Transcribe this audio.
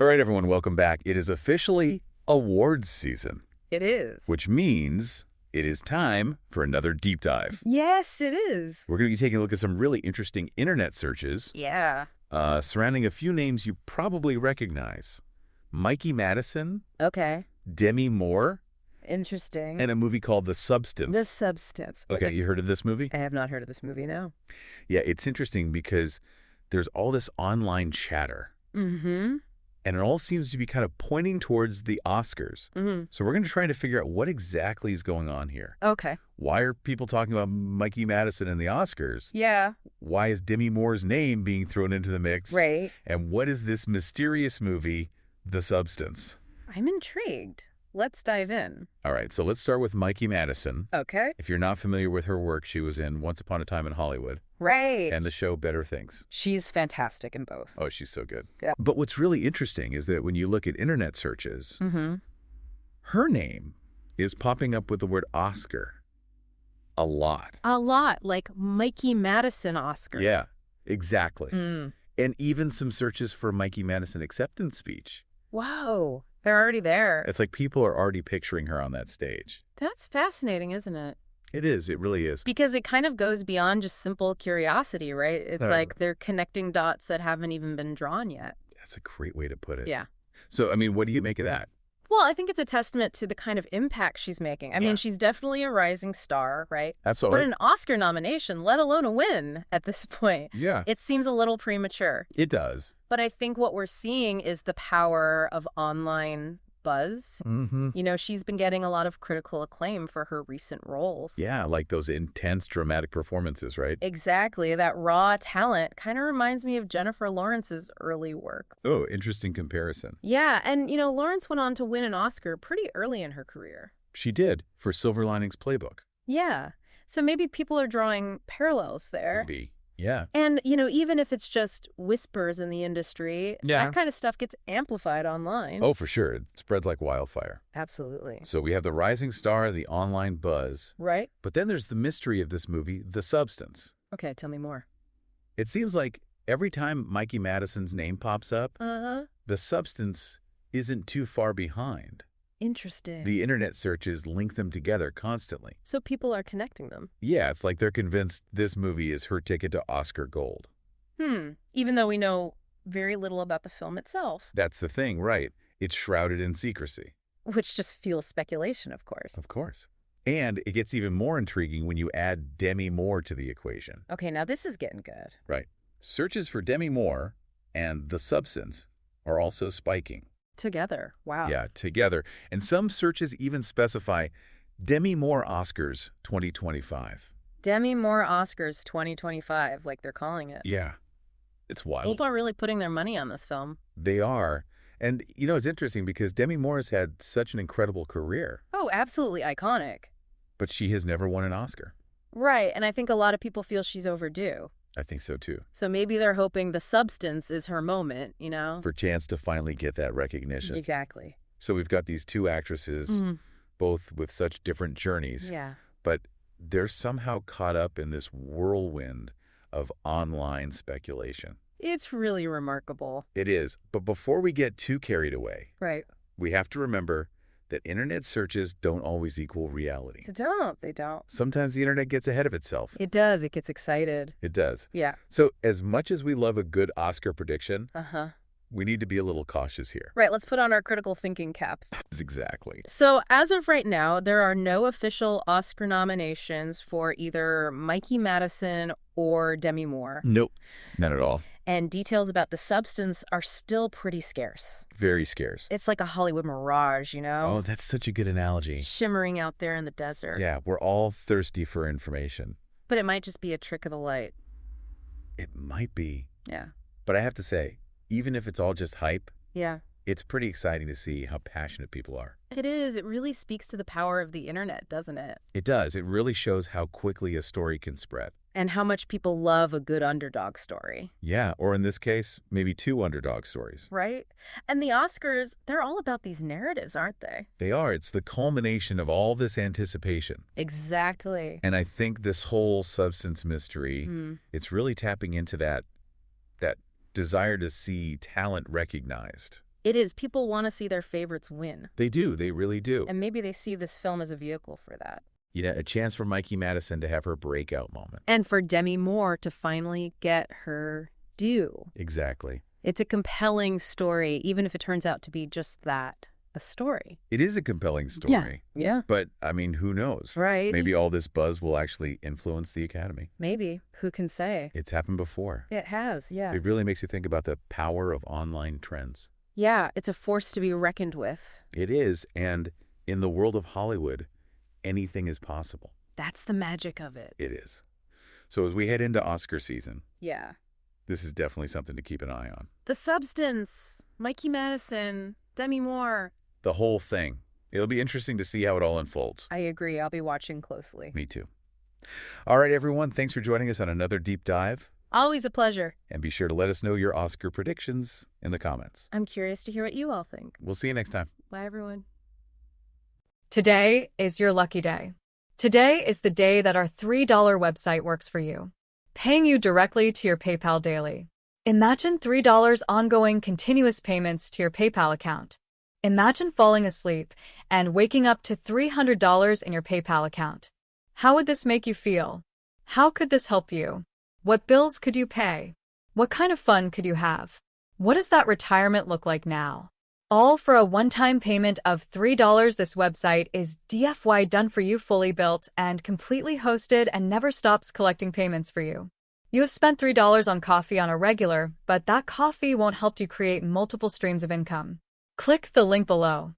All right, everyone, welcome back. It is officially awards season, It is. which means it is time for another deep dive. Yes, it is. We're going to be taking a look at some really interesting internet searches Yeah. surrounding a few names you probably recognize. Mikey Madison, Okay. Demi Moore, Interesting. and a movie called The Substance. The Substance. Okay, you heard of this movie? I have not heard of this movie, no. Yeah, it's interesting because there's all this online chatter. Mm-hmm. And it all seems to be kind of pointing towards the Oscars. Mm-hmm. So we're going to try to figure out what exactly is going on here. Okay. Why are people talking about Mikey Madison and the Oscars? Yeah. Why is Demi Moore's name being thrown into the mix? Right. And what is this mysterious movie, The Substance? I'm intrigued. Let's dive in. All right, so let's start with Mikey Madison. Okay. If you're not familiar with her work, she was in Once Upon a Time in Hollywood Right. and the show Better Things. She's fantastic in both. Oh, she's so good. Yeah. But what's really interesting is that when you look at internet searches, Mm-hmm. her name is popping up with the word Oscar a lot. A lot, like Mikey Madison Oscar. Yeah, exactly. Mm. And even some searches for Mikey Madison acceptance speech. Whoa. They're already there. It's like people are already picturing her on that stage. That's fascinating, isn't it? It is. It really is. Because it kind of goes beyond just simple curiosity, right? It's like they're connecting dots that haven't even been drawn yet. That's a great way to put it. Yeah. So, I mean, what do you make of that? Well, I think it's a testament to the kind of impact she's making. I mean, she's definitely a rising star, right? Absolutely. But an Oscar nomination, let alone a win at this point, Yeah, it seems a little premature. it does. But I think what we're seeing is the power of online buzz. Mm-hmm. You know, she's been getting a lot of critical acclaim for her recent roles. Yeah, like those intense, dramatic performances, right? Exactly. That raw talent kind of reminds me of Jennifer Lawrence's early work. Oh, interesting comparison. Yeah, and, you know, Lawrence went on to win an Oscar pretty early in her career. She did for Silver Linings Playbook. Yeah. So maybe people are drawing parallels there. Maybe. Yeah. And, you know, even if it's just whispers in the industry, Yeah. that kind of stuff gets amplified online. Oh, for sure. It spreads like wildfire. Absolutely. So we have the rising star, the online buzz. Right? But then there's the mystery of this movie, The Substance. Okay, tell me more. It seems like every time Mikey Madison's name pops up, Uh-huh. The Substance isn't too far behind. Interesting. The internet searches link them together constantly. So people are connecting them. Yeah, it's like they're convinced this movie is her ticket to Oscar gold. Even though we know very little about the film itself, That's the thing, right? It's shrouded in secrecy. which just fuels speculation, of course. Of course. And it gets even more intriguing when you add Demi Moore to the equation. Okay, now this is getting good. Right. Searches for Demi Moore and The Substance are also spiking. Together. Wow. Yeah, together. And some searches even specify Demi Moore Oscars 2025. Demi Moore Oscars 2025, like they're calling it. Yeah. It's wild. People are really putting their money on this film. They are. And, you know, it's interesting because Demi Moore has had such an incredible career, Oh, absolutely iconic. but she has never won an Oscar. Right, and I think a lot of people feel she's overdue. I think so, too. So maybe they're hoping The Substance is her moment, you know? For a chance to finally get that recognition. Exactly. So we've got these two actresses, both with such different journeys, Yeah. but they're somehow caught up in this whirlwind of online speculation. It's really remarkable. It is. But before we get too carried away, Right. we have to remember that internet searches don't always equal reality. They don't. Sometimes the internet gets ahead of itself. It does. It gets excited. It does. Yeah. So as much as we love a good Oscar prediction, Uh-huh. we need to be a little cautious here. Right, let's put on our critical thinking caps. Exactly. So as of right now, there are no official Oscar nominations for either Mikey Madison or Demi Moore. Nope. Not at all. And details about The Substance are still pretty scarce. Very scarce. It's like a Hollywood mirage, you know? Oh, that's such a good analogy. Shimmering out there in the desert. Yeah, we're all thirsty for information. But it might just be a trick of the light. It might be. Yeah. But I have to say, even if it's all just hype, Yeah. it's pretty exciting to see how passionate people are. It is. It really speaks to the power of the internet, doesn't it? It does. It really shows how quickly a story can spread. And how much people love a good underdog story. Yeah, or in this case, maybe two underdog stories. Right? And the Oscars, they're all about these narratives, aren't they? They are. It's the culmination of all this anticipation. Exactly. And I think this whole substance mystery, it's really tapping into that desire to see talent recognized. It is. People want to see their favorites win. They do. They really do. And maybe they see this film as a vehicle for that. You know, a chance for Mikey Madison to have her breakout moment. And for Demi Moore to finally get her due. Exactly. It's a compelling story, even if it turns out to be just that, a story. It is a compelling story. Yeah. But, I mean, who knows? Right. Maybe all this buzz will actually influence the Academy. Maybe. Who can say? It's happened before. It has, yeah. It really makes you think about the power of online trends. Yeah, it's a force to be reckoned with. It is, and in the world of Hollywood, anything is possible. That's the magic of it. It is. So as we head into Oscar season, Yeah. this is definitely something to keep an eye on. The substance, Mikey Madison, Demi Moore. The whole thing. It'll be interesting to see how it all unfolds. I agree. I'll be watching closely. Me too. All right, everyone. Thanks for joining us on another deep dive. Always a pleasure. And be sure to let us know your Oscar predictions in the comments. I'm curious to hear what you all think. We'll see you next time. Bye, everyone. Today is your lucky day. Today is the day that our $3 website works for you, paying you directly to your PayPal daily. Imagine $3 ongoing continuous payments to your PayPal account. Imagine falling asleep and waking up to $300 in your PayPal account. How would this make you feel? How could this help you? What bills could you pay? What kind of fun could you have? What does that retirement look like now? All for a one-time payment of $3. This website is DFY done for you, fully built and completely hosted, and never stops collecting payments for you. You have spent $3 on coffee on a regular, but that coffee won't help you create multiple streams of income. Click the link below.